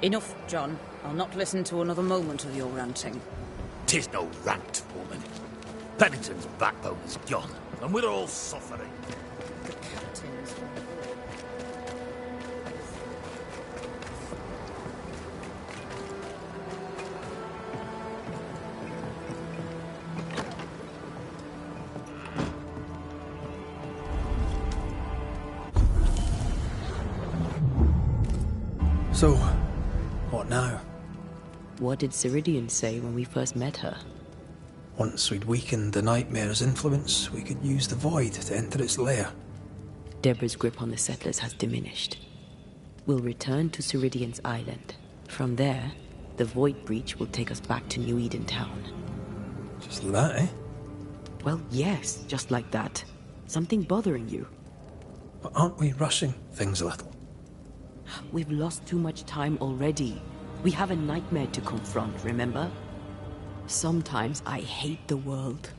Enough, John. I'll not listen to another moment of your ranting. 'Tis no rant, woman. Pennington's backbone is gone, and we're all suffering. The captain's... So, what now? What did Ceridian say when we first met her? Once we'd weakened the Nightmare's influence, we could use the Void to enter its lair. Deborah's grip on the settlers has diminished. We'll return to Ceridian's island. From there, the Void Breach will take us back to New Eden Town. Just like that, eh? Well, yes, just like that. Something bothering you? But aren't we rushing things a little? We've lost too much time already. We have a nightmare to confront, remember? Sometimes I hate the world.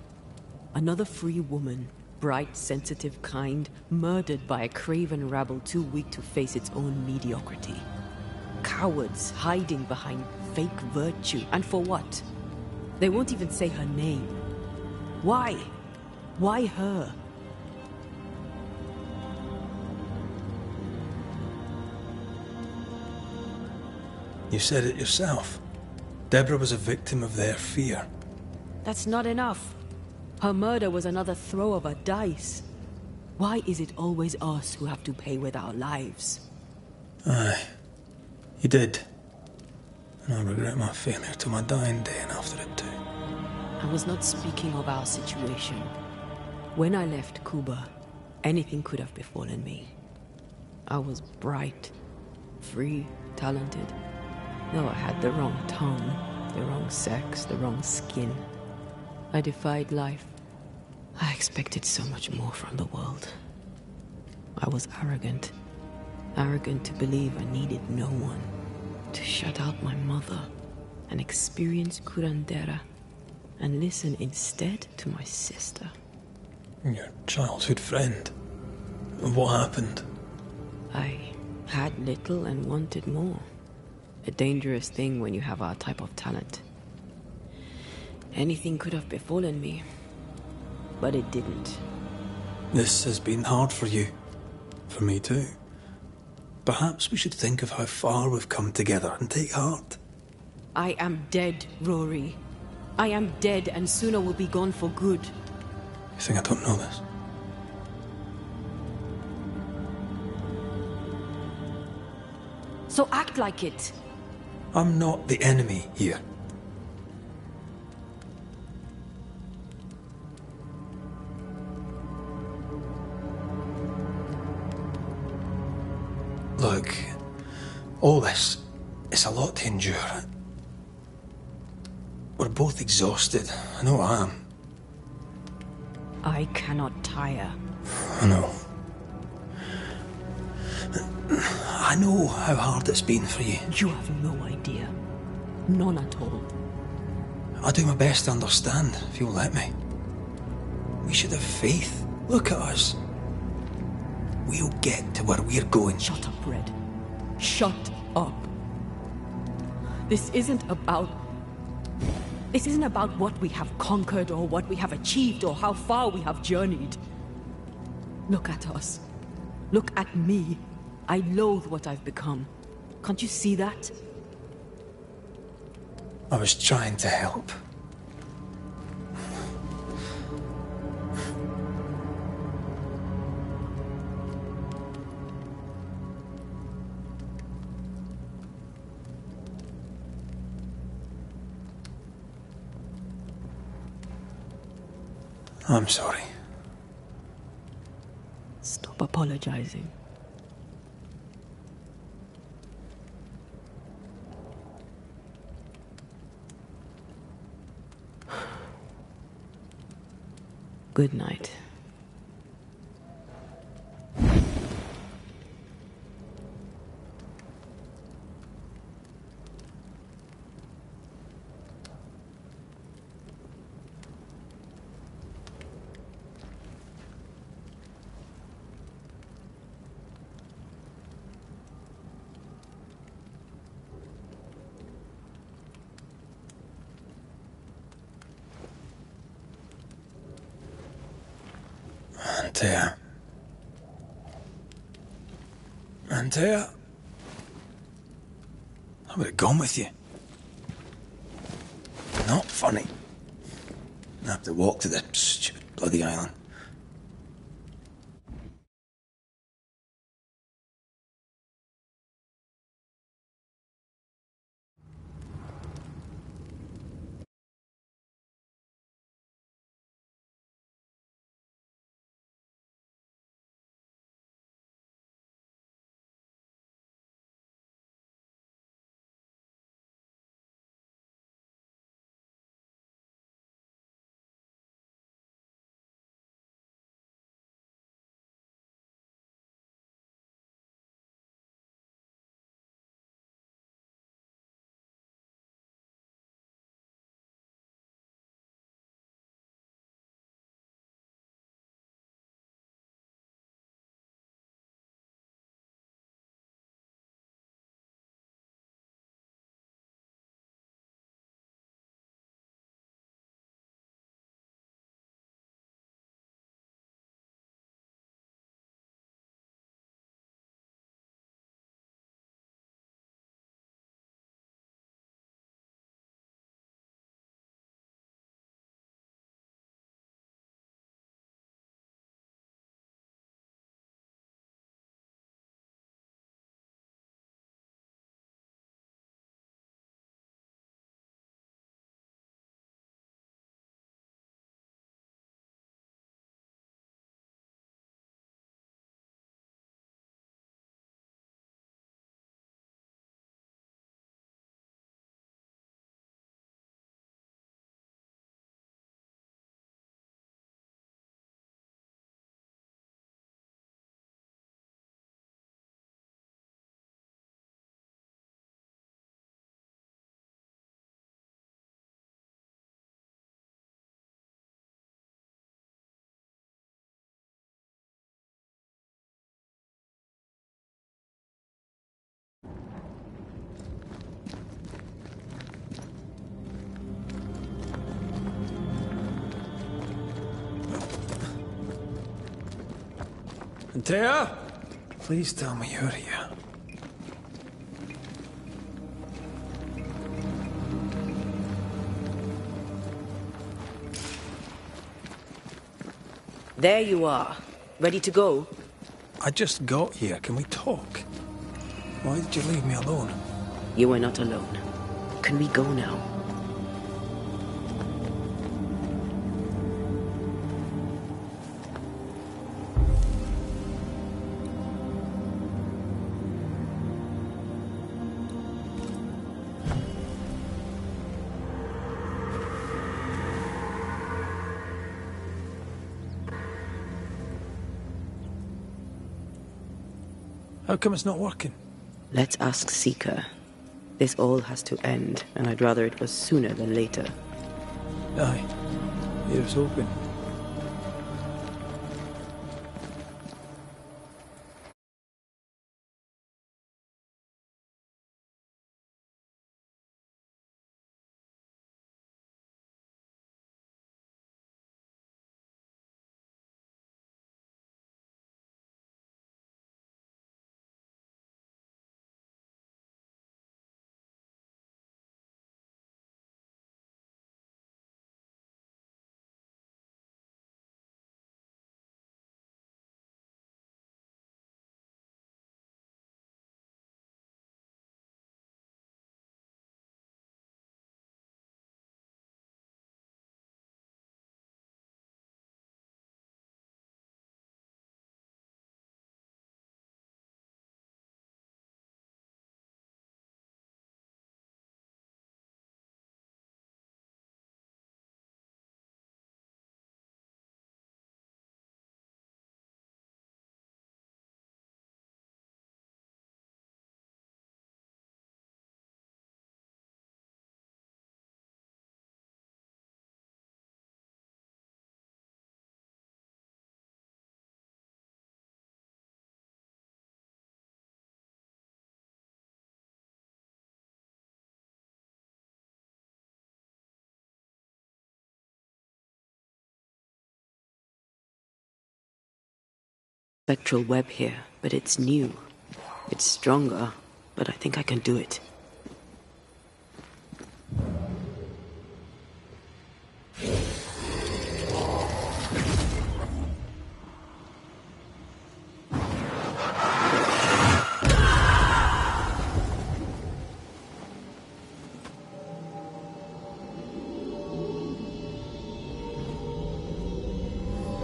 Another free woman, bright, sensitive, kind, murdered by a craven rabble too weak to face its own mediocrity. Cowards hiding behind fake virtue. And for what? They won't even say her name. Why? Why her? You said it yourself. Deborah was a victim of their fear. That's not enough. Her murder was another throw of a dice. Why is it always us who have to pay with our lives? Aye. You did. And I regret my failure to my dying day and after it too. I was not speaking of our situation. When I left Cuba, anything could have befallen me. I was bright, free, talented. Though I had the wrong tongue, the wrong sex, the wrong skin. I defied life. I expected so much more from the world. I was arrogant. Arrogant to believe I needed no one. To shut out my mother and experience curandera. And listen instead to my sister. Your childhood friend. What happened? I had little and wanted more. A dangerous thing when you have our type of talent. Anything could have befallen me, but it didn't. This has been hard for you. For me too. Perhaps we should think of how far we've come together and take heart. I am dead, Rory. I am dead, and sooner will be gone for good. You think I don't know this? So act like it. I'm not the enemy here. Look, all this, it's a lot to endure. We're both exhausted. I know I am. I cannot tire. I know. I know how hard it's been for you. You have no idea. None at all. I'll do my best to understand, if you'll let me. We should have faith. Look at us. We'll get to where we're going. Shut up, Red. Shut up. This isn't about what we have conquered or what we have achieved or how far we have journeyed. Look at us. Look at me. I loathe what I've become. Can't you see that? I was trying to help. I'm sorry. Stop apologizing. Good night. Antea. Antea? I would have gone with you. Not funny. I have to walk to the stupid bloody island. Antea? Please tell me you're here. There you are. Ready to go? I just got here. Can we talk? Why did you leave me alone? You are not alone. Can we go now? How come it's not working? Let's ask Seeker. This all has to end, and I'd rather it was sooner than later. Aye. Here's hoping. spectral web here, but it's new. It's stronger, but I think I can do it.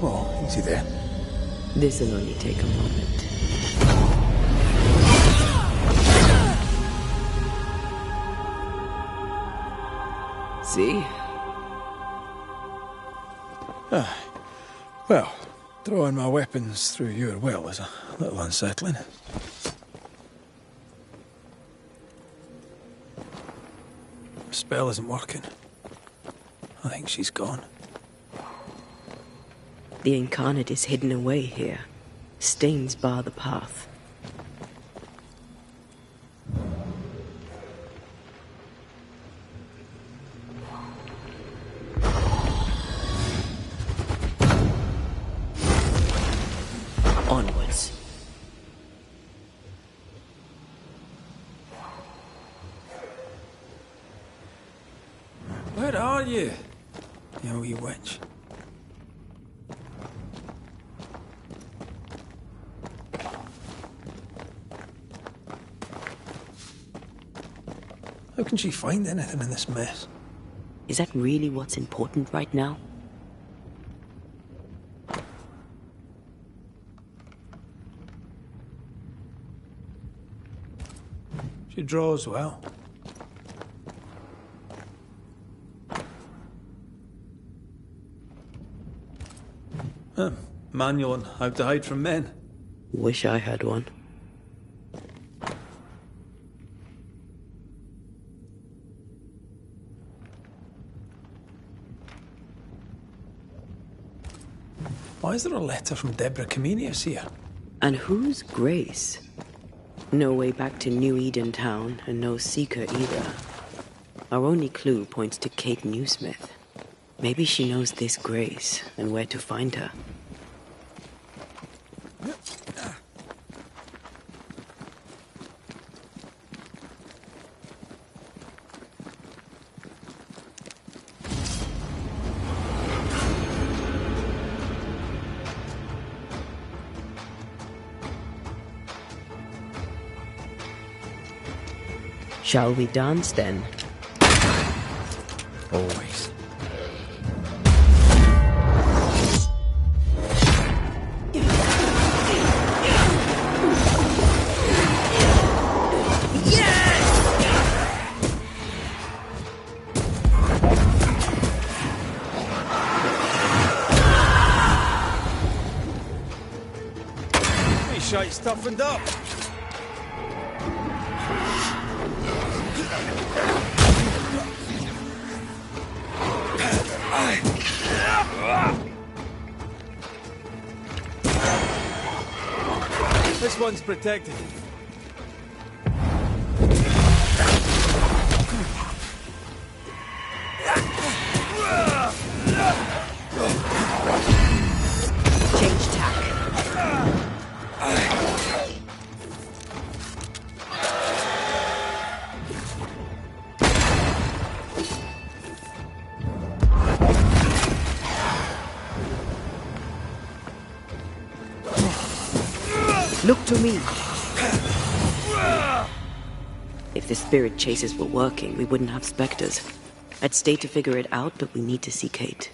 Oh, easy there. This'll only take a moment. See? Well, throwing my weapons through your will is a little unsettling. The spell isn't working. I think she's gone. The incarnate is hidden away here. Stains bar the path. Onwards. Where are you? You wee witch. How can she find anything in this mess? Is that really what's important right now? She draws well. Manual on how to hide from men. Wish I had one. Why is there a letter from Deborah Comenius here? And who's Grace? No way back to New Eden Town, and no seeker either. Our only clue points to Kate Newsmith. Maybe she knows this Grace, and where to find her. Shall we dance then? Always. Hey, shite's toughened up. This one's protected. Change tack. Look to me. If the spirit chases were working, we wouldn't have specters. I'd stay to figure it out, but we need to see Kate.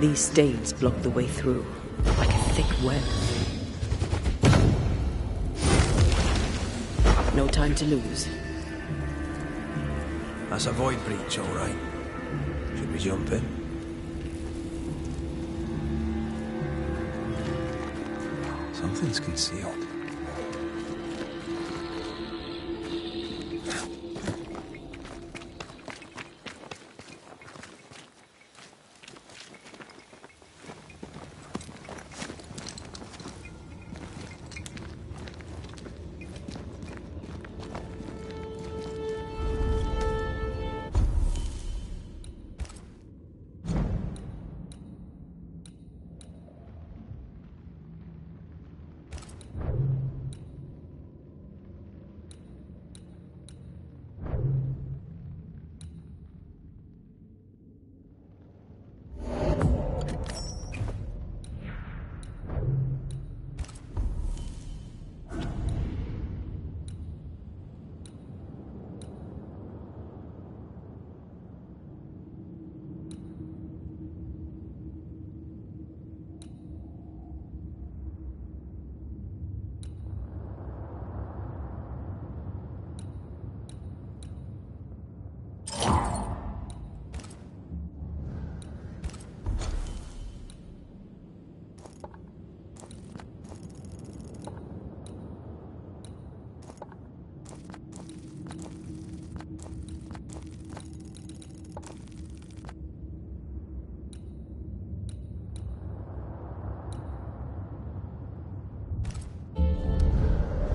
These stains block the way through, like a thick web. No time to lose. That's a void breach, all right. Should we jump in? Something's concealed.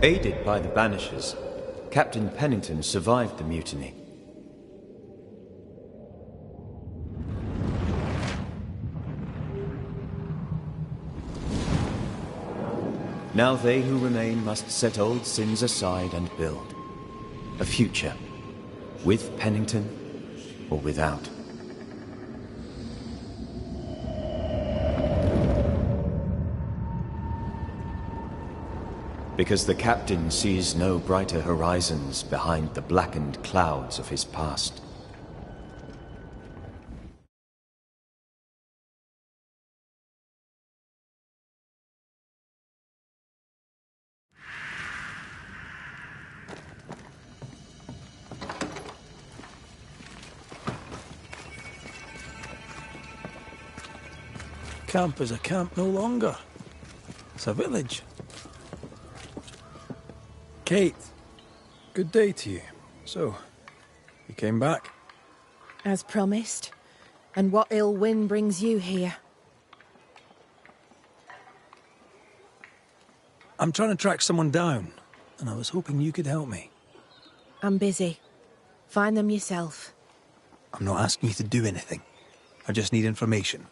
Aided by the Banishers, Captain Pennington survived the mutiny. Now they who remain must set old sins aside and build a future, with Pennington or without. Because the captain sees no brighter horizons behind the blackened clouds of his past. Camp is a camp no longer. It's a village. Kate, good day to you. So, you came back? As promised. And what ill wind brings you here? I'm trying to track someone down, and I was hoping you could help me. I'm busy. Find them yourself. I'm not asking you to do anything. I just need information.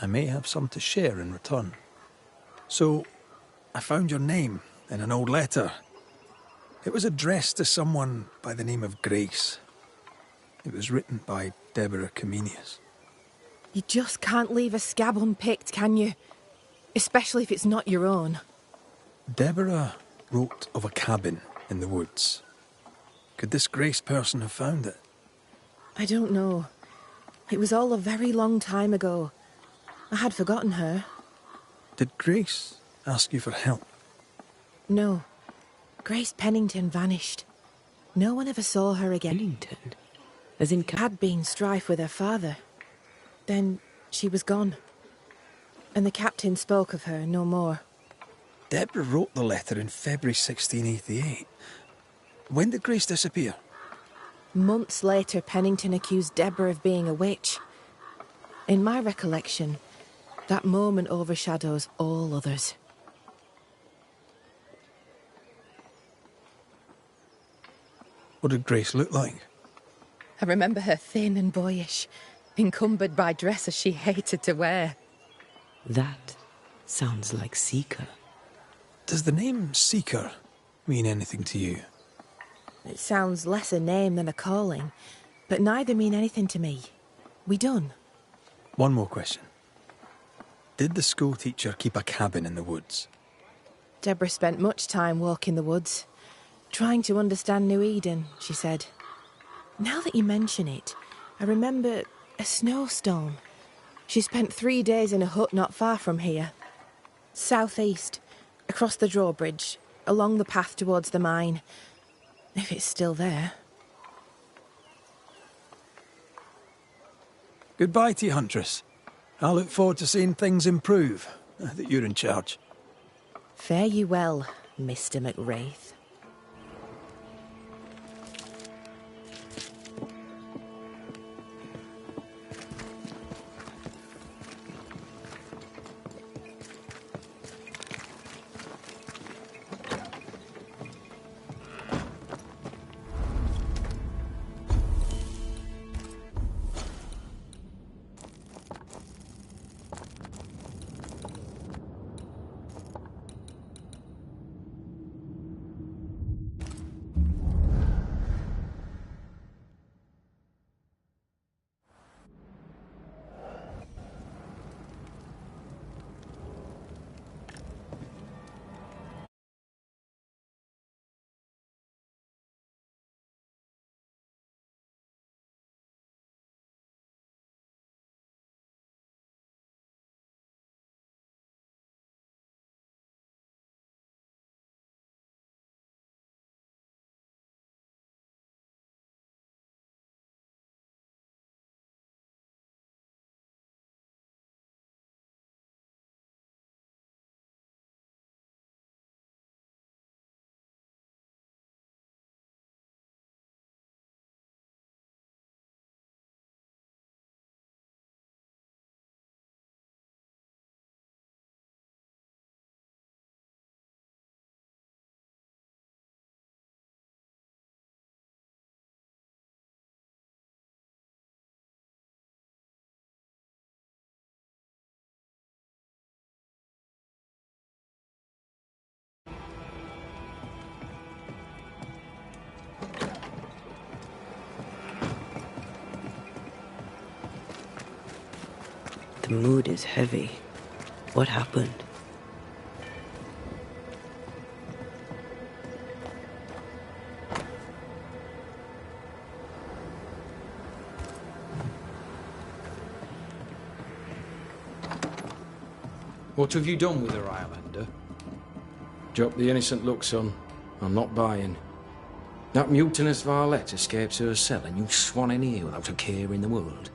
I may have some to share in return. So, I found your name in an old letter. It was addressed to someone by the name of Grace. It was written by Deborah Comenius. You just can't leave a scab unpicked, can you? Especially if it's not your own. Deborah wrote of a cabin in the woods. Could this Grace person have found it? I don't know. It was all a very long time ago. I had forgotten her. Did Grace ask you for help? No. Grace Pennington vanished. No one ever saw her again. Pennington? As in... Had been strife with her father. Then she was gone. And the captain spoke of her no more. Deborah wrote the letter in February 1688. When did Grace disappear? Months later, Pennington accused Deborah of being a witch. In my recollection, that moment overshadows all others. What did Grace look like? I remember her thin and boyish, encumbered by dresses she hated to wear. That sounds like Seeker. Does the name Seeker mean anything to you? It sounds less a name than a calling, but neither mean anything to me. We done? One more question. Did the school teacher keep a cabin in the woods? Deborah spent much time walking the woods, trying to understand New Eden, she said. Now that you mention it, I remember a snowstorm. She spent 3 days in a hut not far from here. Southeast, across the drawbridge, along the path towards the mine. If it's still there. Goodbye to you, Huntress. I look forward to seeing things improve, now that you're in charge. Fare you well, Mr. McWraith. The mood is heavy. What happened? What have you done with her, Highlander? Drop the innocent look, son. I'm not buying. That mutinous varlet escapes her cell and you swan in here without a care in the world.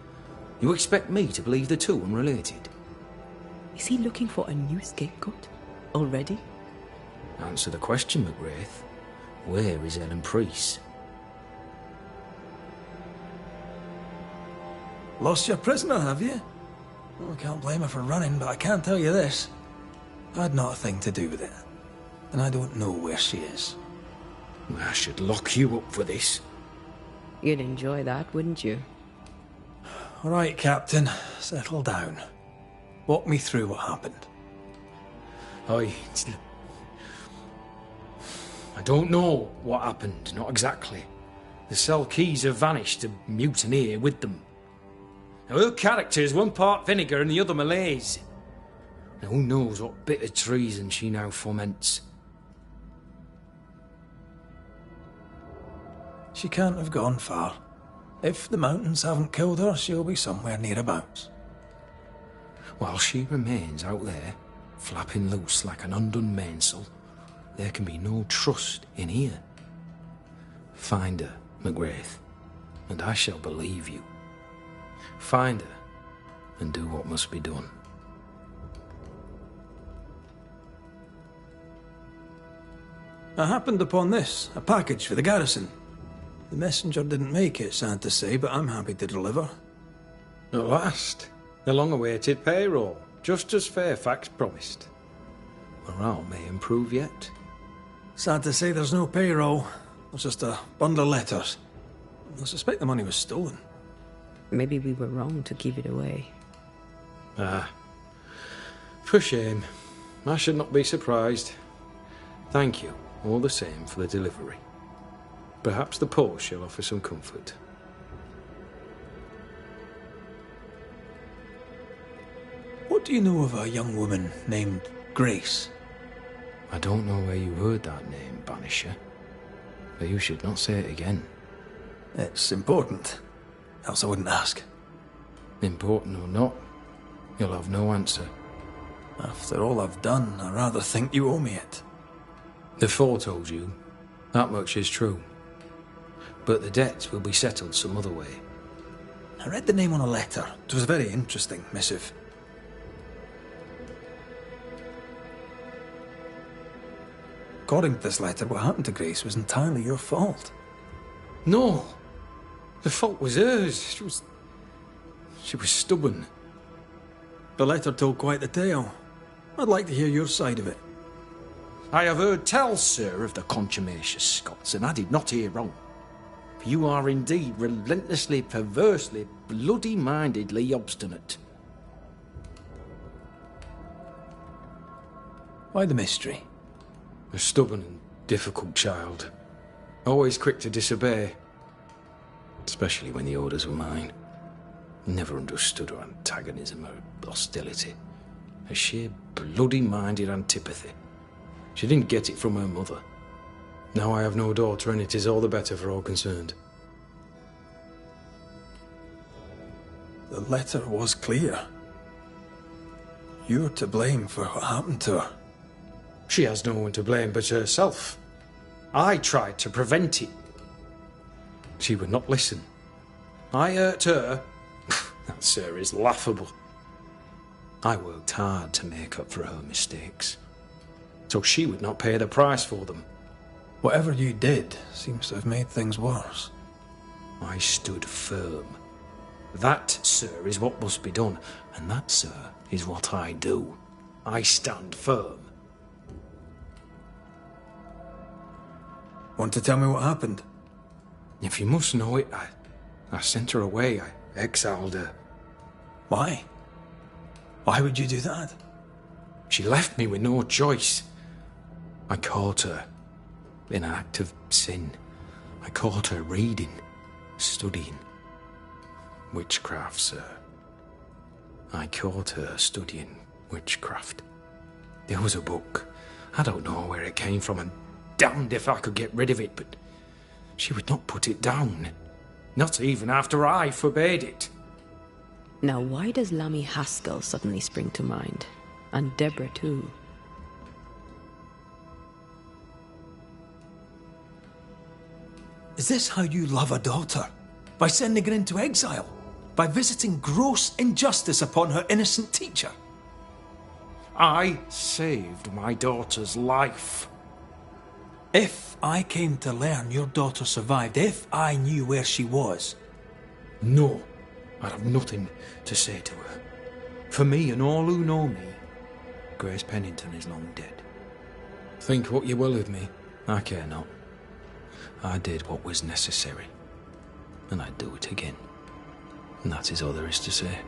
You expect me to believe the two unrelated? Is he looking for a new scapegoat? Already? Answer the question, McWraith. Where is Ellen Priest? Lost your prisoner, have you? Well, I can't blame her for running, but I can tell you this. I had not a thing to do with it. And I don't know where she is. I should lock you up for this. You'd enjoy that, wouldn't you? All right, Captain. Settle down. Walk me through what happened. I don't know what happened, not exactly. The cell keys have vanished, a mutineer with them. Now, her character is one part vinegar and the other malaise. Now, who knows what bitter treason she now foments. She can't have gone far. If the mountains haven't killed her, she'll be somewhere nearabouts. While she remains out there, flapping loose like an undone mainsail, there can be no trust in here. Find her, McWraith, and I shall believe you. Find her, and do what must be done. I happened upon this, a package for the garrison. The messenger didn't make it, sad to say, but I'm happy to deliver. At last, the long-awaited payroll, just as Fairfax promised. Morale may improve yet. Sad to say there's no payroll. There's just a bundle of letters. I suspect the money was stolen. Maybe we were wrong to give it away. Ah, for shame. I should not be surprised. Thank you, all the same, for the delivery. Perhaps the post shall offer some comfort. What do you know of a young woman named Grace? I don't know where you heard that name, Banisher. But you should not say it again. It's important, else I wouldn't ask. Important or not, you'll have no answer. After all I've done, I rather think you owe me it. The Four told you. That much is true. But the debts will be settled some other way. I read the name on a letter. It was a very interesting missive. According to this letter, what happened to Grace was entirely your fault. No! The fault was hers. She was stubborn. The letter told quite the tale. I'd like to hear your side of it. I have heard tell, sir, of the contumacious Scots, and I did not hear wrong. For you are indeed relentlessly, perversely, bloody-mindedly obstinate. Why the mystery? A stubborn and difficult child. Always quick to disobey. Especially when the orders were mine. Never understood her antagonism or hostility. A sheer bloody-minded antipathy. She didn't get it from her mother. Now I have no daughter, and it is all the better for all concerned. The letter was clear. You're to blame for what happened to her. She has no one to blame but herself. I tried to prevent it. She would not listen. I hurt her. That, sir, is laughable. I worked hard to make up for her mistakes, so she would not pay the price for them. Whatever you did seems to have made things worse. I stood firm. That, sir, is what must be done, and that, sir, is what I do. I stand firm. Want to tell me what happened? If you must know it, I sent her away. I exiled her. Why? Why would you do that? She left me with no choice. I caught her in an act of sin. I caught her reading, studying. Witchcraft, sir. I caught her studying witchcraft. There was a book. I don't know where it came from, and damned if I could get rid of it, but she would not put it down. Not even after I forbade it. Now, why does Lammy Haskell suddenly spring to mind? And Deborah, too. Is this how you love a daughter? By sending her into exile? By visiting gross injustice upon her innocent teacher? I saved my daughter's life. If I came to learn your daughter survived, if I knew where she was... No, I'd have nothing to say to her. For me and all who know me, Grace Pennington is long dead. Think what you will of me, I care not. I did what was necessary, and I'd do it again. And that is all there is to say.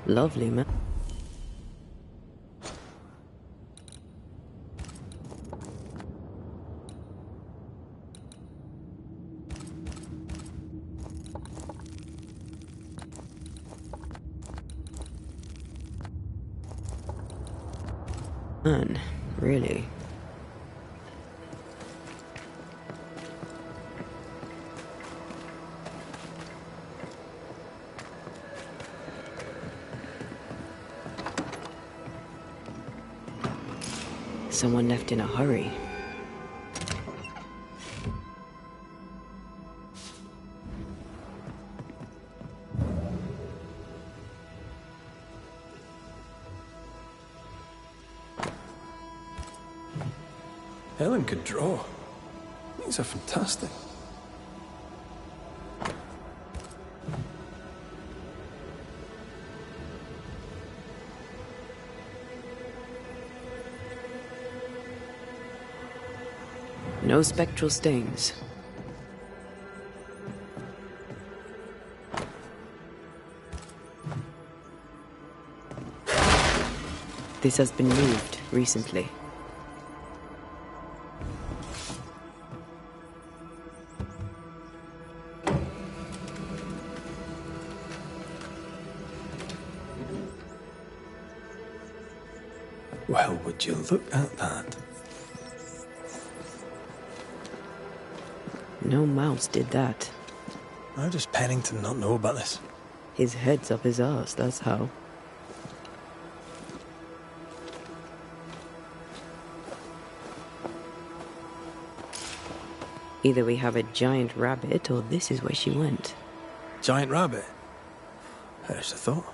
Lovely, man. Man, really? Someone left in a hurry. Helen could draw. These are fantastic. No spectral stains. This has been moved recently. Well, would you look at that? No mouse did that. How does Pennington not know about this? His head's up his arse, that's how. Either we have a giant rabbit, or this is where she went. Giant rabbit? Who'd have thought?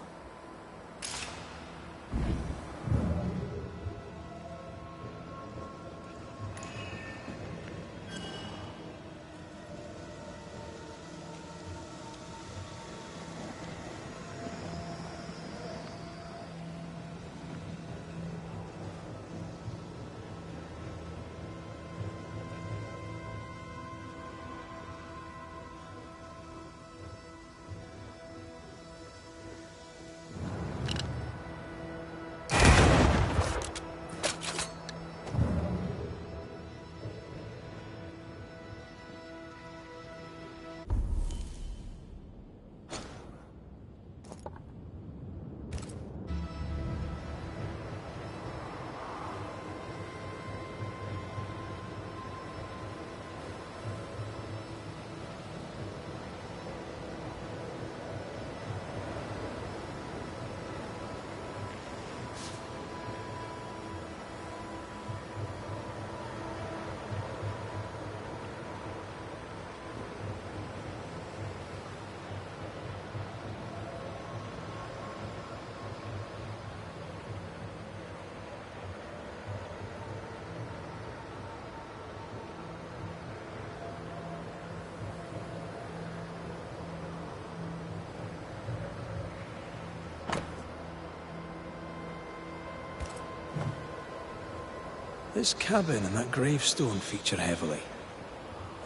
This cabin and that gravestone feature heavily.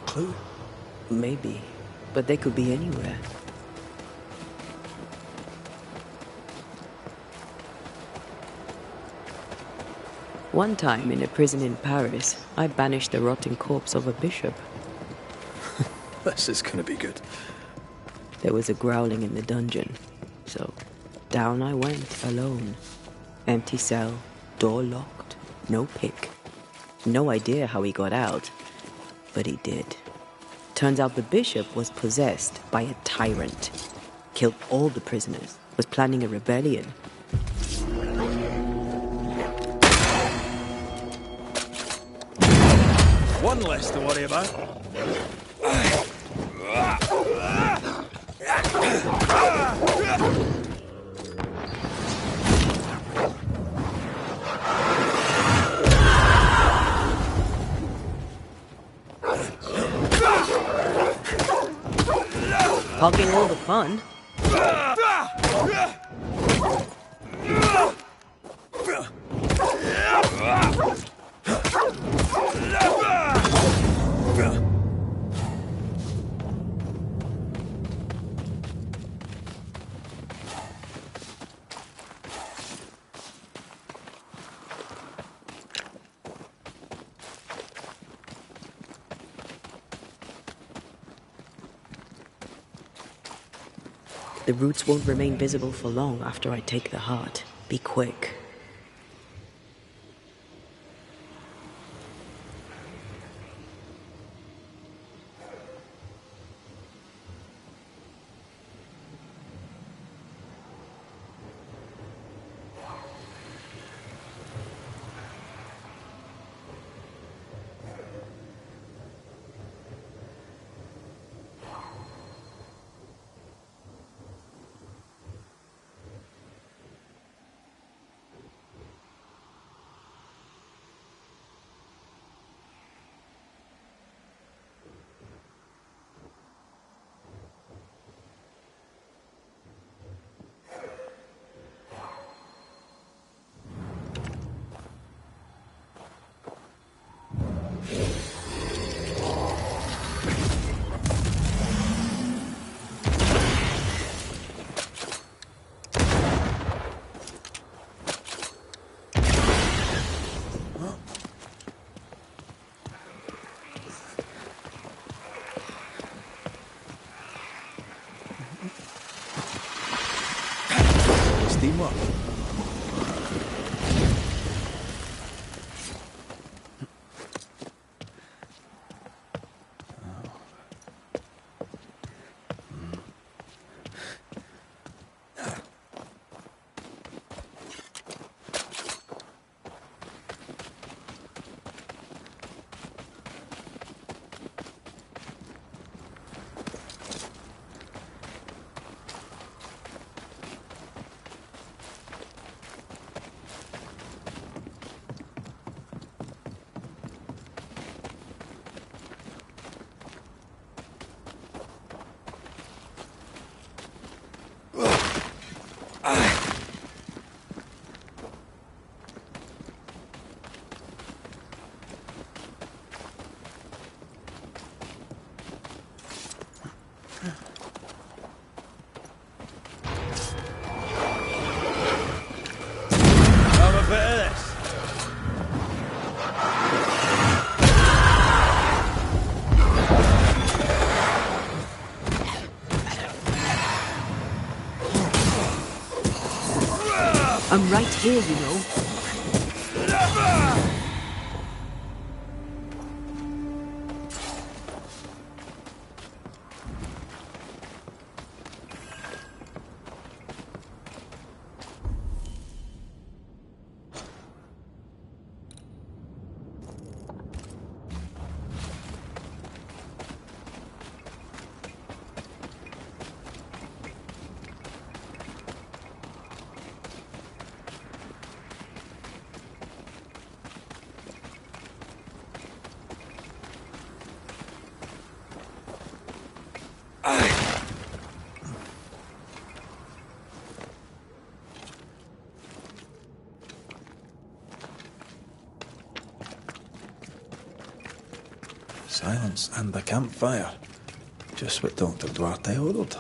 Clue? Maybe, but they could be anywhere. One time in a prison in Paris, I banished the rotting corpse of a bishop. This is gonna be good. There was a growling in the dungeon, so down I went alone. Empty cell, door locked, no pick. No idea how he got out, but he did. Turns out the bishop was possessed by a tyrant. Killed all the prisoners, was planning a rebellion. One less to worry about. Hogging all the fun. The roots won't remain visible for long after I take the heart. Be quick. Steamwork. I'm right here, you know. Silence and the campfire. Just what Dr. Duarte ordered.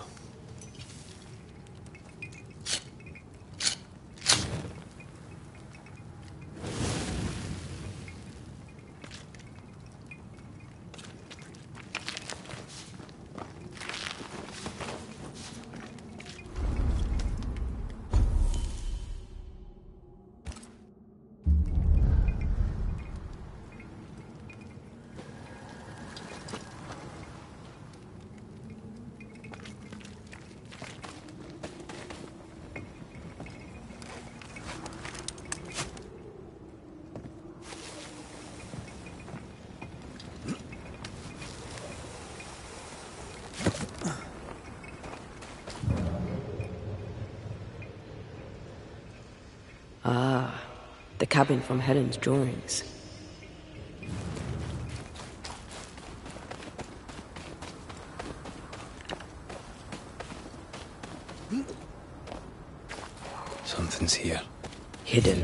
Ah, the cabin from Helen's drawings. Something's here. Hidden.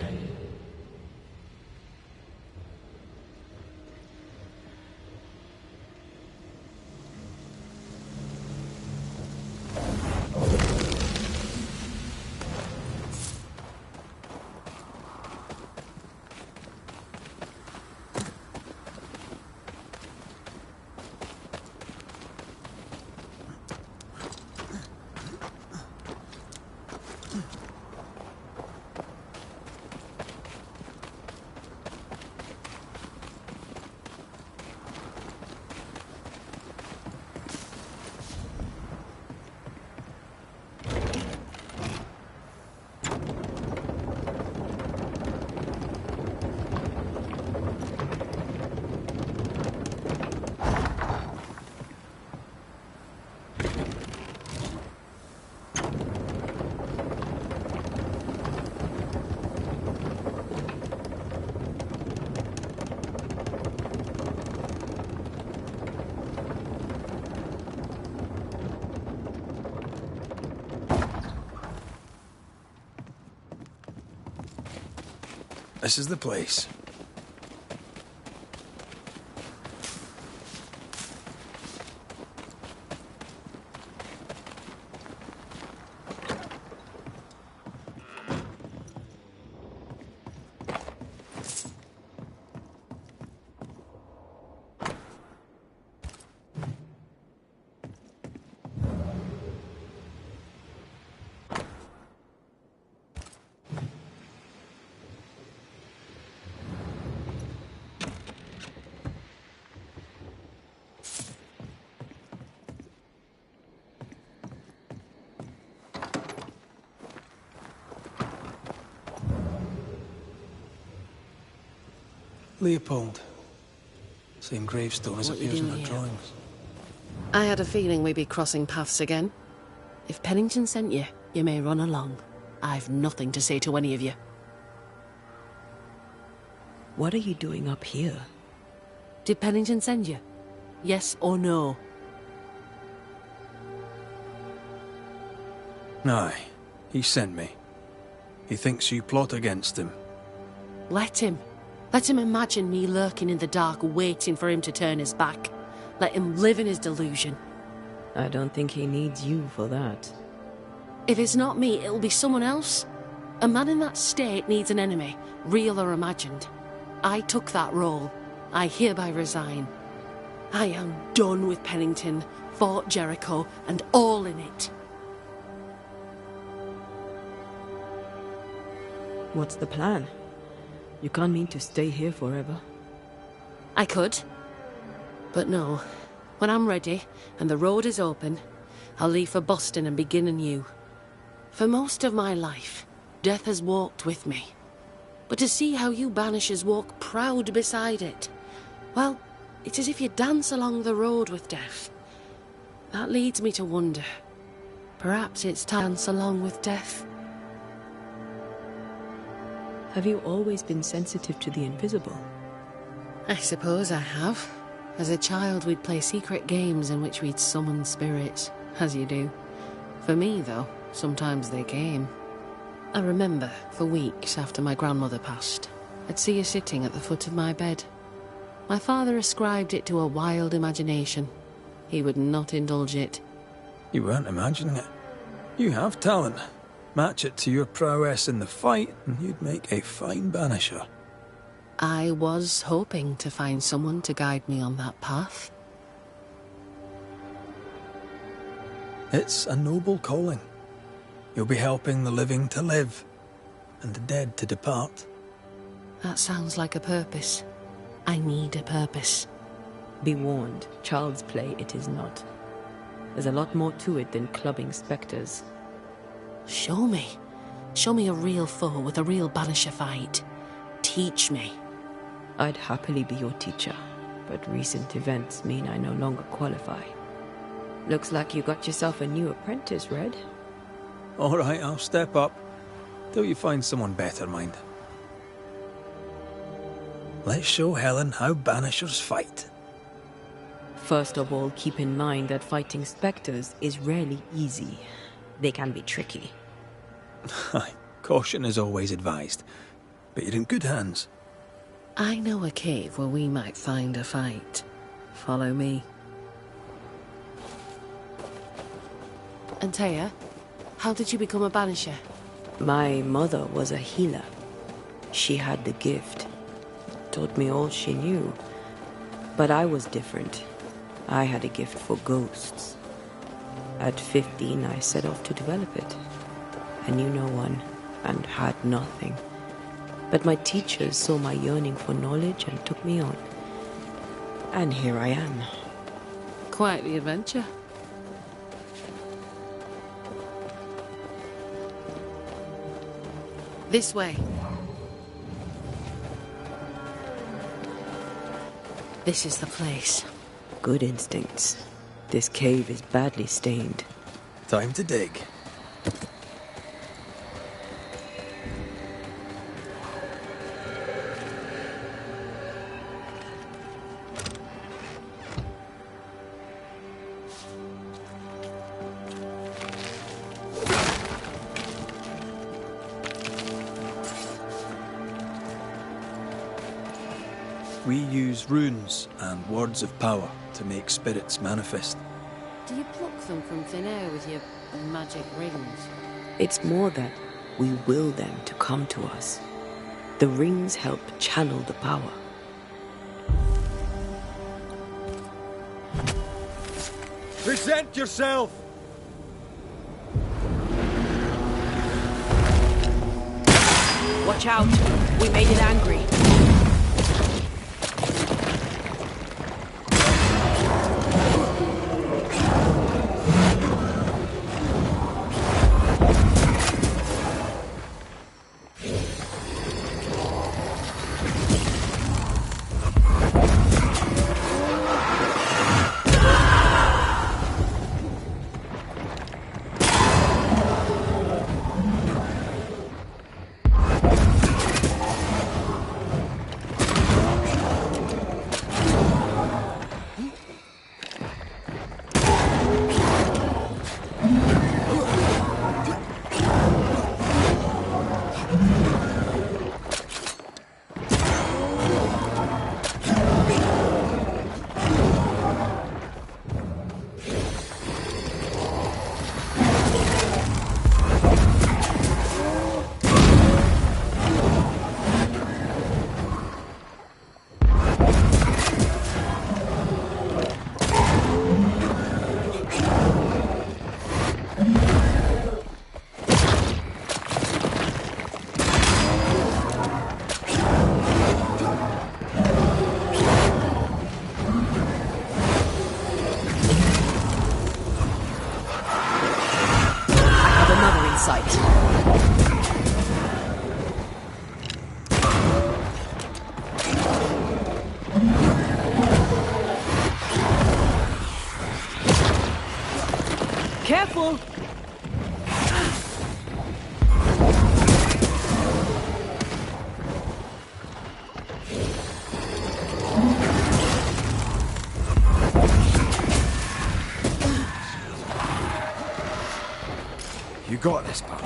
This is the place. Leopold. Same gravestone as What you appears in doing her here? drawings. I had a feeling we'd be crossing paths again. If Pennington sent you, you may run along. I've nothing to say to any of you. What are you doing up here? Did Pennington send you? Yes or no? Aye, he sent me. He thinks you plot against him. Let him. Let him imagine me lurking in the dark, waiting for him to turn his back. Let him live in his delusion. I don't think he needs you for that. If it's not me, it'll be someone else. A man in that state needs an enemy, real or imagined. I took that role. I hereby resign. I am done with Pennington, Fort Jericho, and all in it. What's the plan? You can't mean to stay here forever. I could. But no. When I'm ready, and the road is open, I'll leave for Boston and begin anew. For most of my life, death has walked with me. But to see how you Banishers walk proud beside it, well, it's as if you dance along the road with death. That leads me to wonder. Perhaps it's time to dance along with death. Have you always been sensitive to the invisible? I suppose I have. As a child, we'd play secret games in which we'd summon spirits, as you do. For me, though, sometimes they came. I remember, for weeks after my grandmother passed, I'd see her sitting at the foot of my bed. My father ascribed it to a wild imagination. He would not indulge it. You weren't imagining it. You have talent. Match it to your prowess in the fight, and you'd make a fine banisher. I was hoping to find someone to guide me on that path. It's a noble calling. You'll be helping the living to live, and the dead to depart. That sounds like a purpose. I need a purpose. Be warned, child's play it is not. There's a lot more to it than clubbing spectres. Show me. Show me a real foe with a real banisher fight. Teach me. I'd happily be your teacher, but recent events mean I no longer qualify. Looks like you got yourself a new apprentice, Red. All right, I'll step up. Till you find someone better, mind. Let's show Helen how banishers fight. First of all, keep in mind that fighting spectres is rarely easy. They can be tricky. Aye, caution is always advised, but you're in good hands. I know a cave where we might find a fight. Follow me. Antea, how did you become a banisher? My mother was a healer. She had the gift. Taught me all she knew. But I was different. I had a gift for ghosts. At 15, I set off to develop it. I knew no one, and had nothing. But my teachers saw my yearning for knowledge and took me on. And here I am. Quite the adventure. This way. This is the place. Good instincts. This cave is badly stained. Time to dig. We use runes and words of power to make spirits manifest. Do you pluck them from thin air with your magic rings? It's more that we will them to come to us. The rings help channel the power. Present yourself! Watch out! We made it angry. Careful! You got this, pal.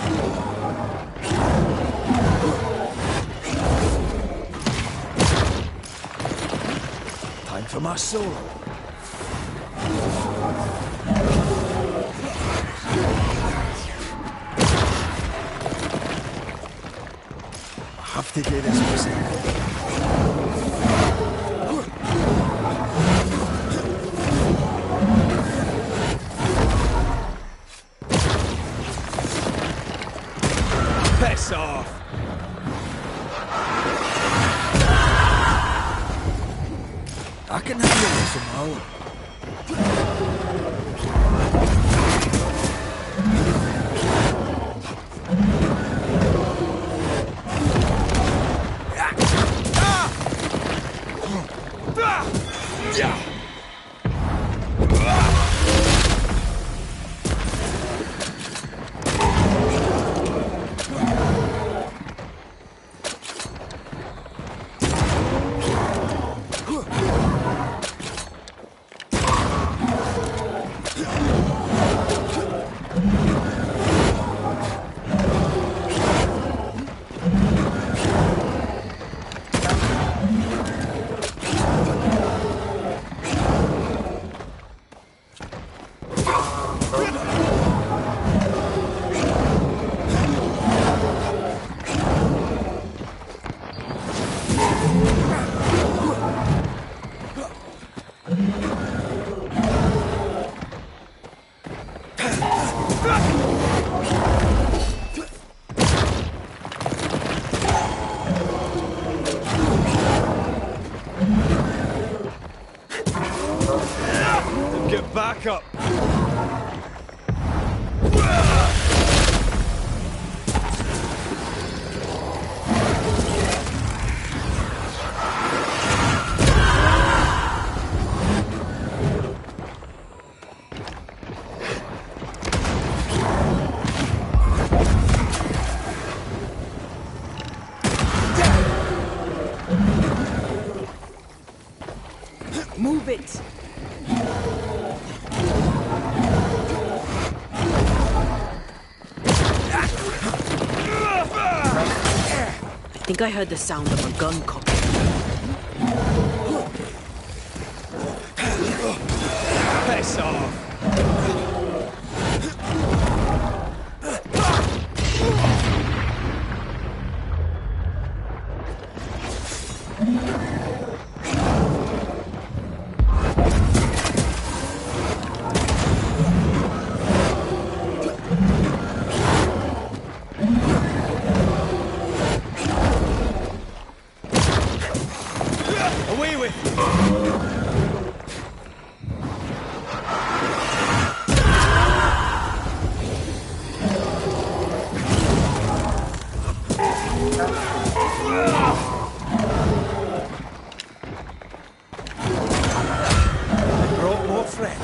Time for my solo. I have to do this myself. Piss off! I can handle this on my own. Get back up! Move it! I think I heard the sound of a gun cocking. friend.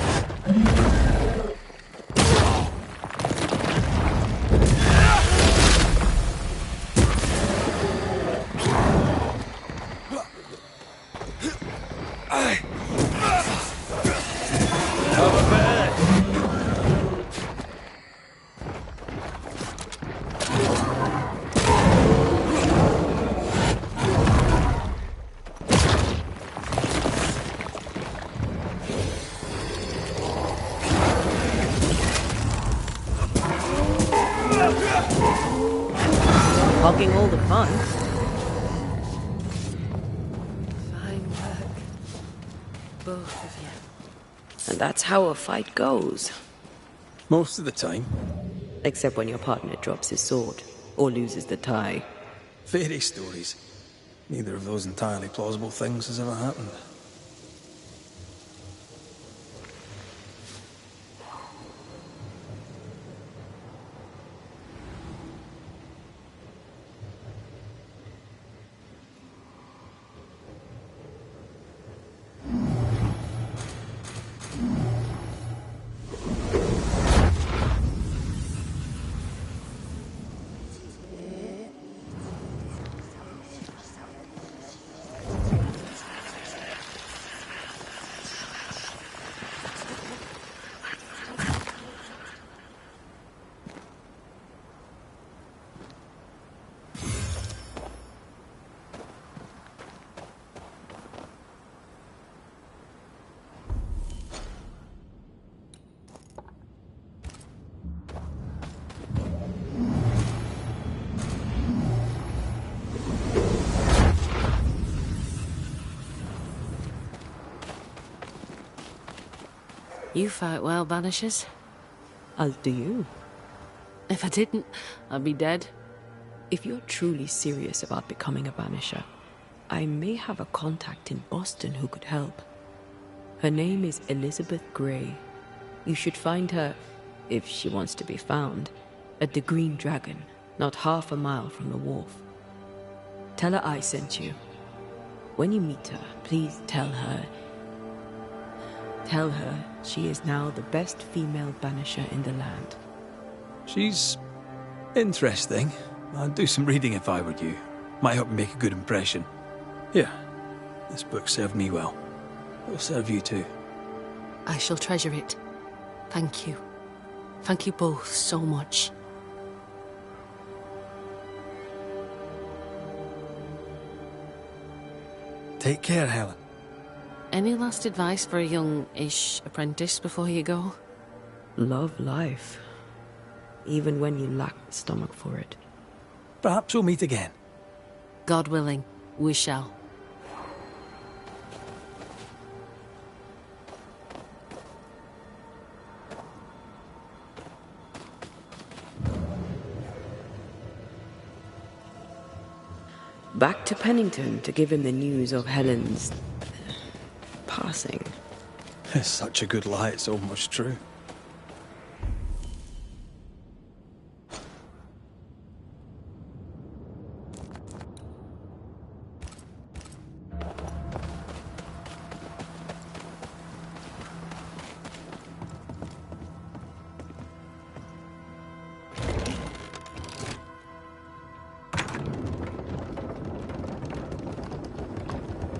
Hogging all the fun. Fine work, both of you. And that's how a fight goes. Most of the time. Except when your partner drops his sword or loses the tie. Fairy stories. Neither of those entirely plausible things has ever happened. You fight well, Banishers. As do you. If I didn't, I'd be dead. If you're truly serious about becoming a Banisher, I may have a contact in Boston who could help. Her name is Elizabeth Grey. You should find her, if she wants to be found, at the Green Dragon, not half a mile from the wharf. Tell her I sent you. When you meet her, please tell her she is now the best female Banisher in the land. She's interesting. I'd do some reading if I were you. Might help me make a good impression. Here, this book served me well. It'll serve you too. I shall treasure it. Thank you. Thank you both so much. Take care, Helen. Any last advice for a young-ish apprentice before you go? Love life. Even when you lack the stomach for it. Perhaps we'll meet again. God willing, we shall. Back to Pennington to give him the news of Helen's passing. It's such a good lie, it's almost true.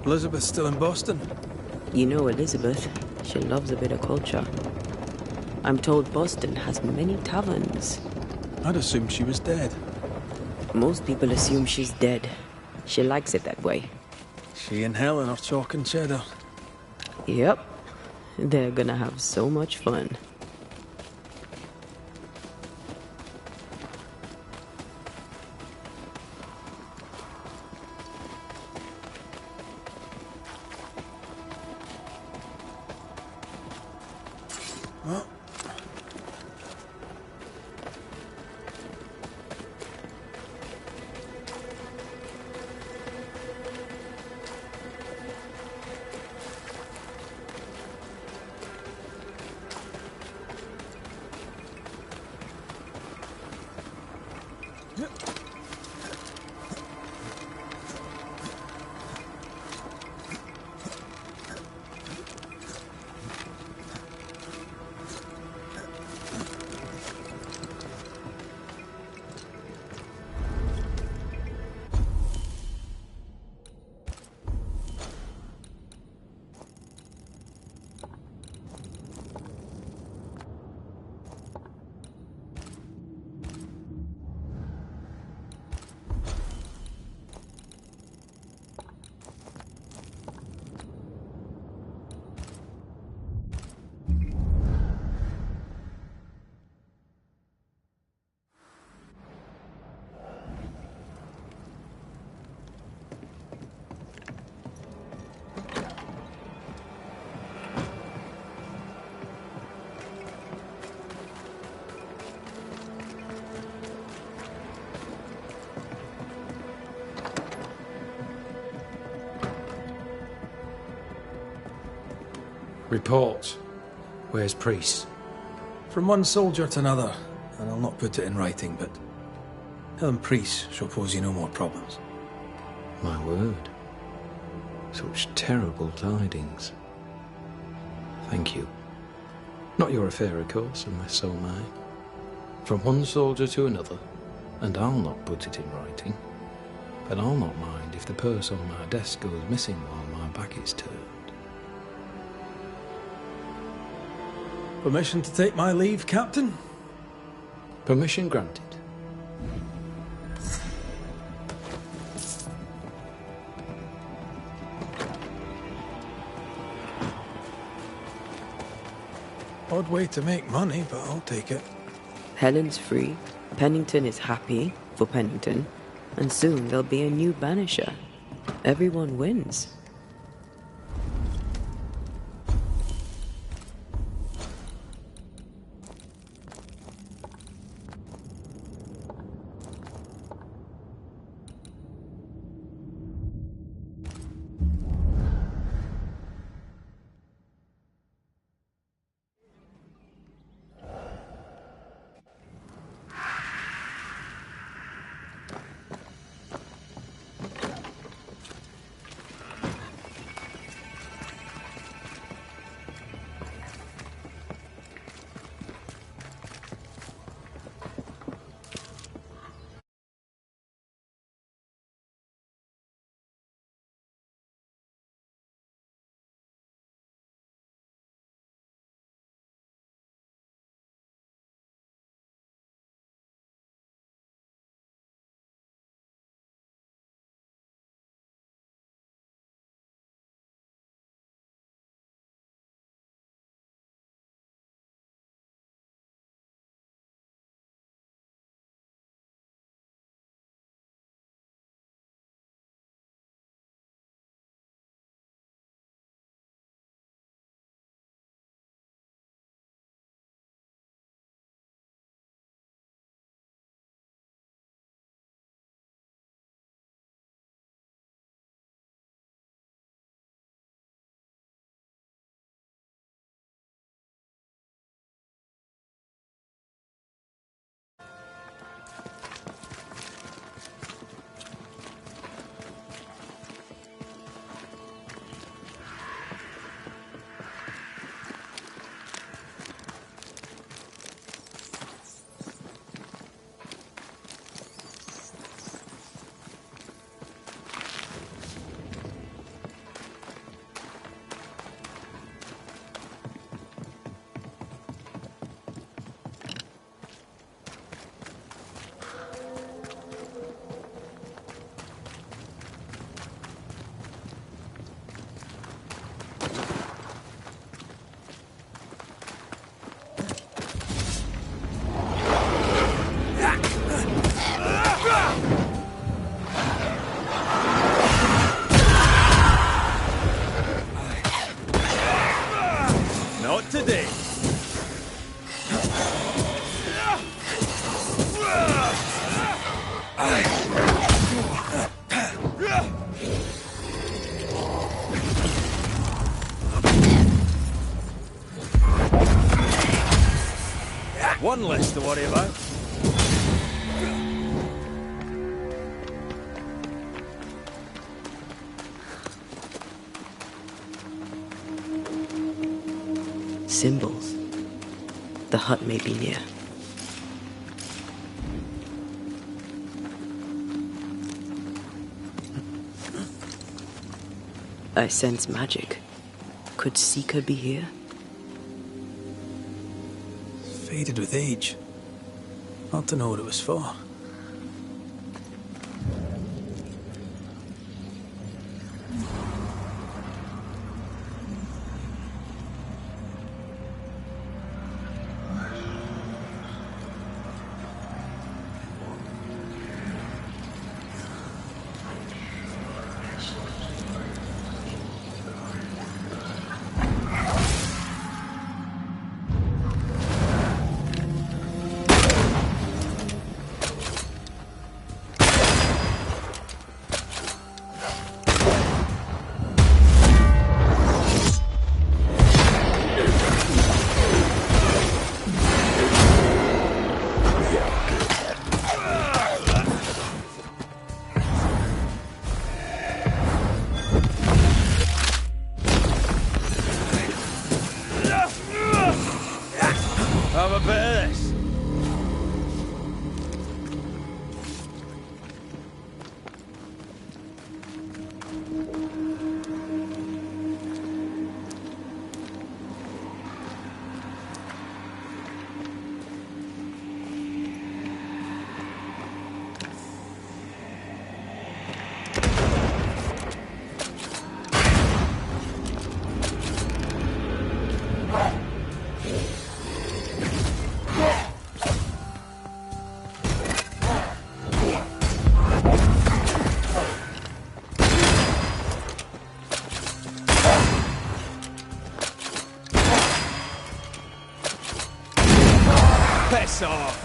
Elizabeth's still in Boston? You know Elizabeth. She loves a bit of culture. I'm told Boston has many taverns. I'd assumed she was dead. Most people assume she's dead. She likes it that way. She and Helen are chalk and cheddar. Yep. They're gonna have so much fun. Reports. Where's Priest? From one soldier to another, and I'll not put it in writing, but Helen Priest shall pose you no more problems. My word. Such terrible tidings. Thank you. Not your affair, of course, unless so mine. From one soldier to another, and I'll not put it in writing. But I'll not mind if the purse on my desk goes missing while my back is turned. Permission to take my leave, Captain? Permission granted. Odd way to make money, but I'll take it. Helen's free, Pennington is happy for Pennington, and soon there'll be a new Banisher. Everyone wins. today. One less to worry about. Symbols. The hut may be near. I sense magic. Could Seeker be here? Faded with age. Hard to know what it was for. a bit of this. Piss off!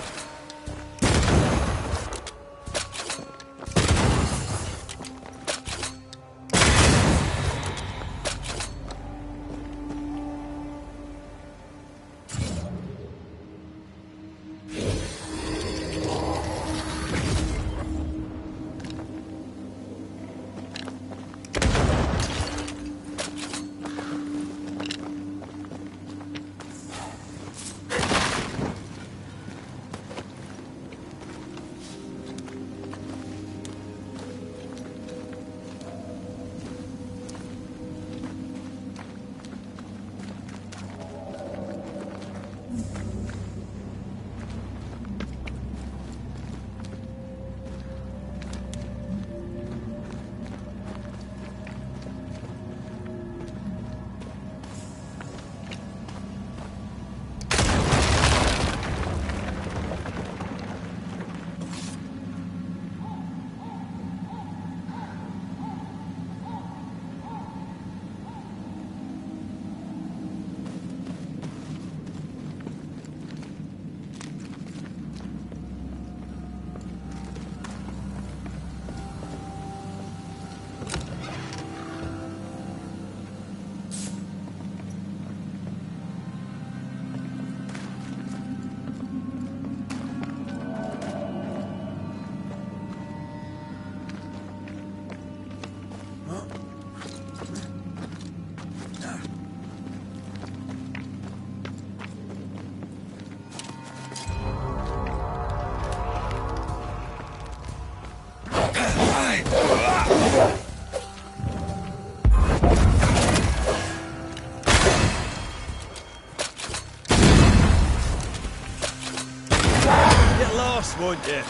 Get lost, won't you?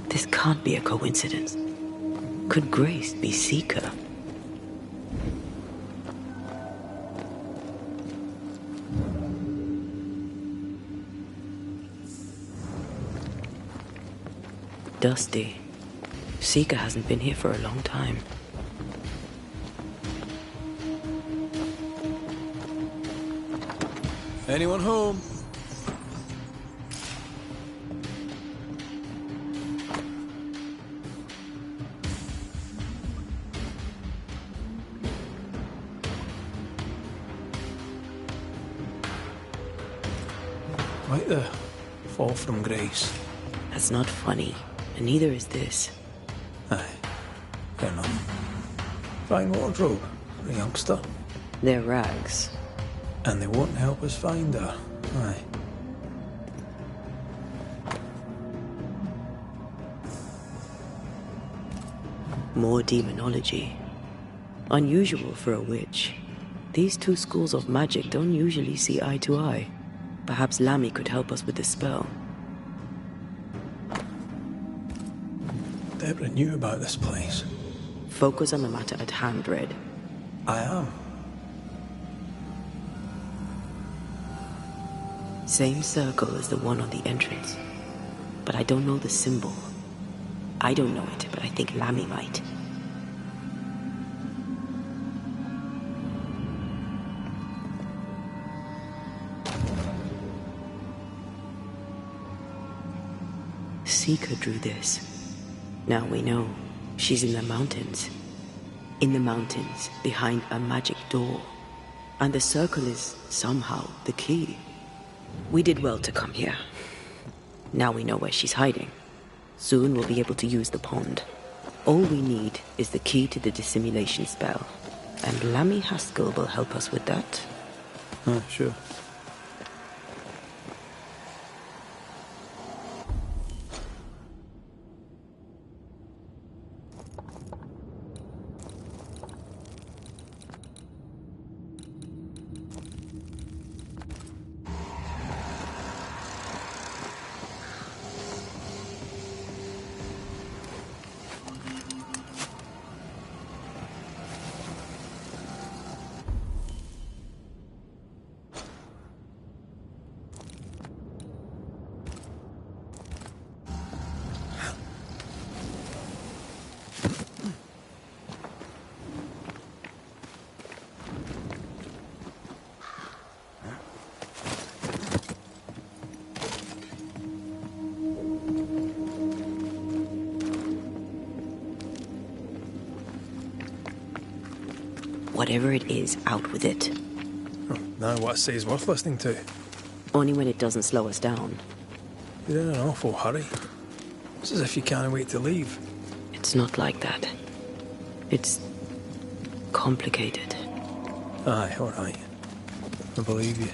This can't be a coincidence. Could Grace be Seeker? Dusty. Seeker hasn't been here for a long time. Anyone home? Right there. Fall from grace. That's not funny, and neither is this. Aye. Fair enough. Fine wardrobe for a youngster. They're rags. And they won't help us find her. Aye. More demonology. Unusual for a witch. These two schools of magic don't usually see eye to eye. Perhaps Lammy could help us with the spell. Deborah knew about this place. Focus on the matter at hand, Red. I am. Same circle as the one on the entrance. But I don't know the symbol. I don't know it, but I think Lammy might. Seeker drew this. Now we know. She's in the mountains. In the mountains, behind a magic door. And the circle is, somehow, the key. We did well to come here. Now we know where she's hiding. Soon we'll be able to use the pond. All we need is the key to the dissimulation spell. And Lammy Haskell will help us with that. Sure. Whatever it is, out with it. Now what I say is worth listening to. Only when it doesn't slow us down. You're in an awful hurry. It's as if you can't wait to leave. It's not like that. It's complicated. Aye, all right. I believe you.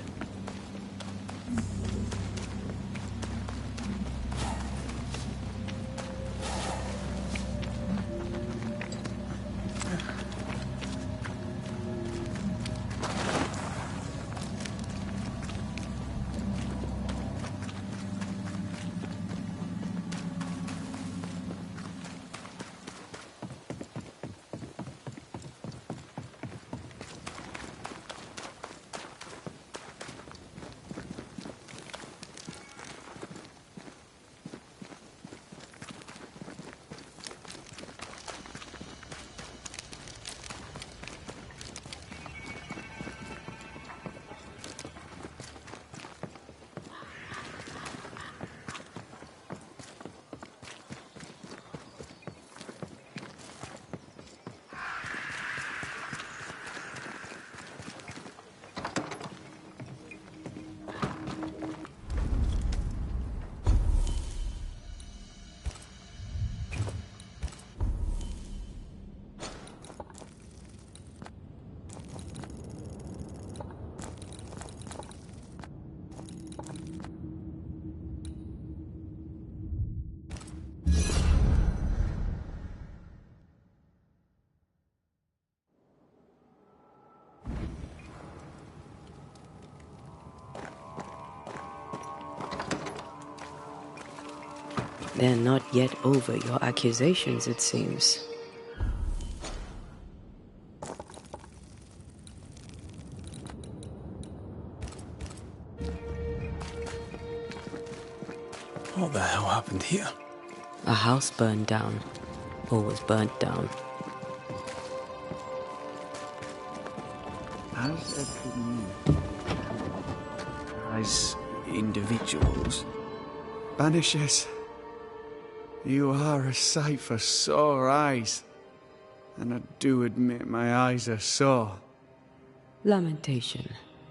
They're not yet over your accusations, it seems. What the hell happened here? A house burned down. Or was burnt down. As individuals, Banishers, you are a sight for sore eyes. And I do admit my eyes are sore. Lamentation.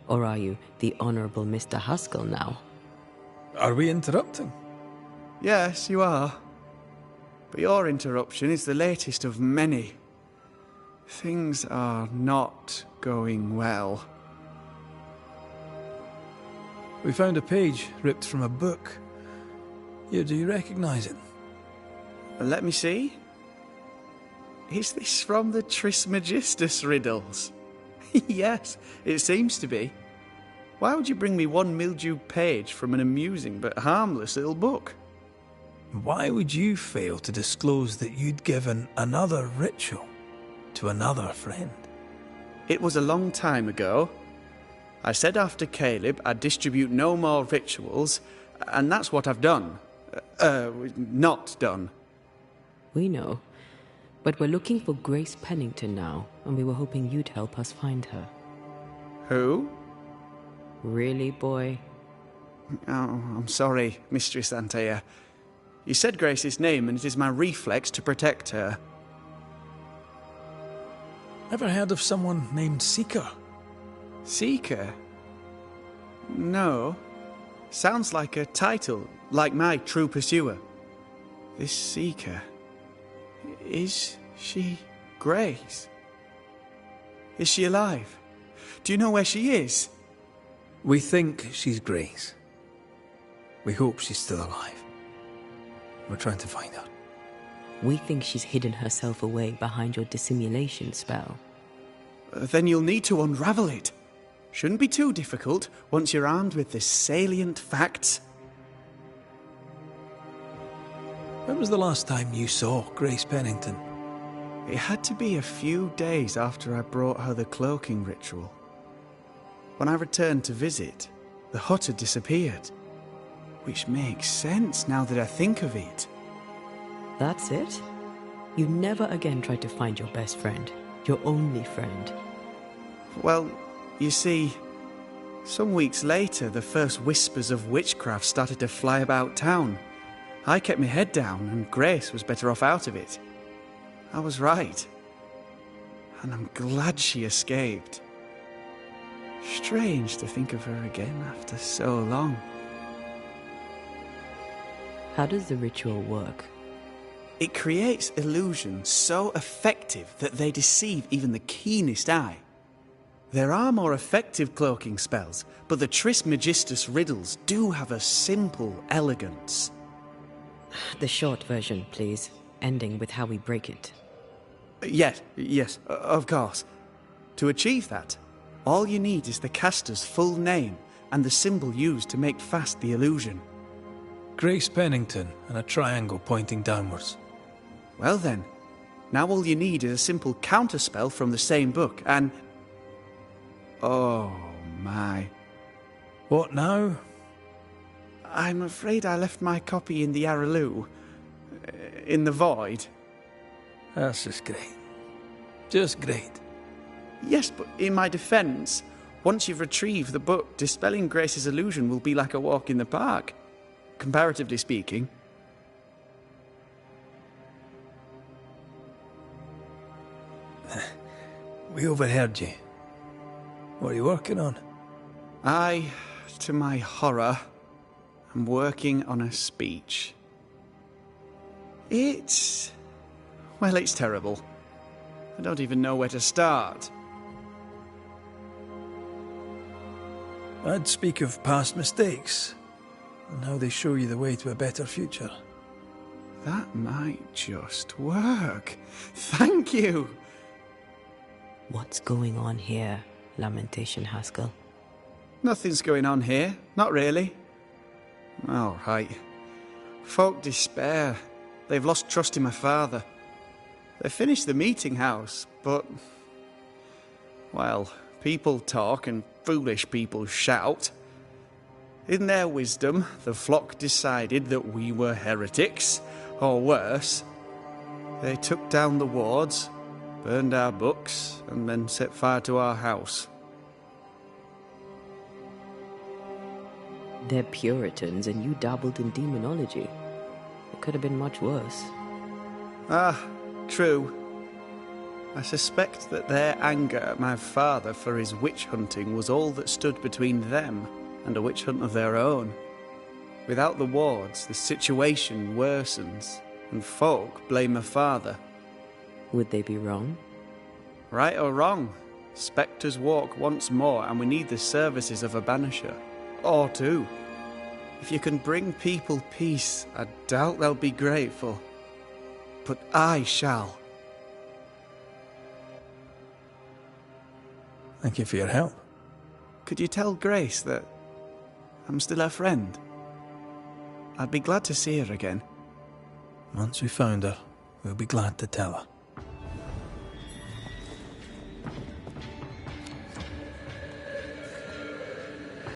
Or are you the Honourable Mr. Haskell now? Are we interrupting? Yes, you are. But your interruption is the latest of many. Things are not going well. We found a page ripped from a book. Yeah, do you recognise it? Let me see. Is this from the Trismegistus riddles? Yes, it seems to be. Why would you bring me one mildewed page from an amusing but harmless little book? Why would you fail to disclose that you'd given another ritual to another friend? It was a long time ago. I said after Caleb I'd distribute no more rituals, and that's what I've done. Not done. We know. But we're looking for Grace Pennington now, and we were hoping you'd help us find her. Who? Really, boy? Oh, I'm sorry, Mistress Antea. You said Grace's name, and it is my reflex to protect her. Ever heard of someone named Seeker? Seeker? No. Sounds like a title, like my True Pursuer. This Seeker... Is she Grace? Is she alive? Do you know where she is? We think she's Grace. We hope she's still alive. We're trying to find her. We think she's hidden herself away behind your dissimulation spell. Then you'll need to unravel it. Shouldn't be too difficult once you're armed with the salient facts. When was the last time you saw Grace Pennington? It had to be a few days after I brought her the cloaking ritual. When I returned to visit, the hut had disappeared. Which makes sense now that I think of it. That's it? You never again tried to find your best friend, your only friend. Well, you see, some weeks later, the first whispers of witchcraft started to fly about town. I kept my head down, and Grace was better off out of it. I was right. And I'm glad she escaped. Strange to think of her again after so long. How does the ritual work? It creates illusions so effective that they deceive even the keenest eye. There are more effective cloaking spells, but the Trismegistus riddles do have a simple elegance. The short version, please, ending with how we break it. Yes, of course. To achieve that, all you need is the caster's full name and the symbol used to make fast the illusion. Grace Pennington and a triangle pointing downwards. Well then, now all you need is a simple counterspell from the same book and... Oh my. What now? I'm afraid I left my copy in the Araloo. In the void. That's just great. Just great. Yes, but in my defence, once you've retrieved the book, dispelling Grace's illusion will be like a walk in the park. Comparatively speaking. We overheard you. What are you working on? I, to my horror, am working on a speech. It's terrible. I don't even know where to start. I'd speak of past mistakes and how they show you the way to a better future. That might just work. Thank you. What's going on here, Lamentation Haskell? Nothing's going on here. Not really. All right. Folk despair. They've lost trust in my father. They finished the meeting house, but... well, people talk and foolish people shout. In their wisdom, the flock decided that we were heretics, or worse. They took down the wards, burned our books, and then set fire to our house. They're Puritans and you dabbled in demonology. It could have been much worse. Ah, true. I suspect that their anger at my father for his witch hunting was all that stood between them and a witch hunt of their own. Without the wards, the situation worsens, and folk blame my father. Would they be wrong? Right or wrong, spectres walk once more, and we need the services of a banisher. Or two. If you can bring people peace, I doubt they'll be grateful. But I shall. Thank you for your help. Could you tell Grace that I'm still her friend? I'd be glad to see her again. Once we found her, we'll be glad to tell her.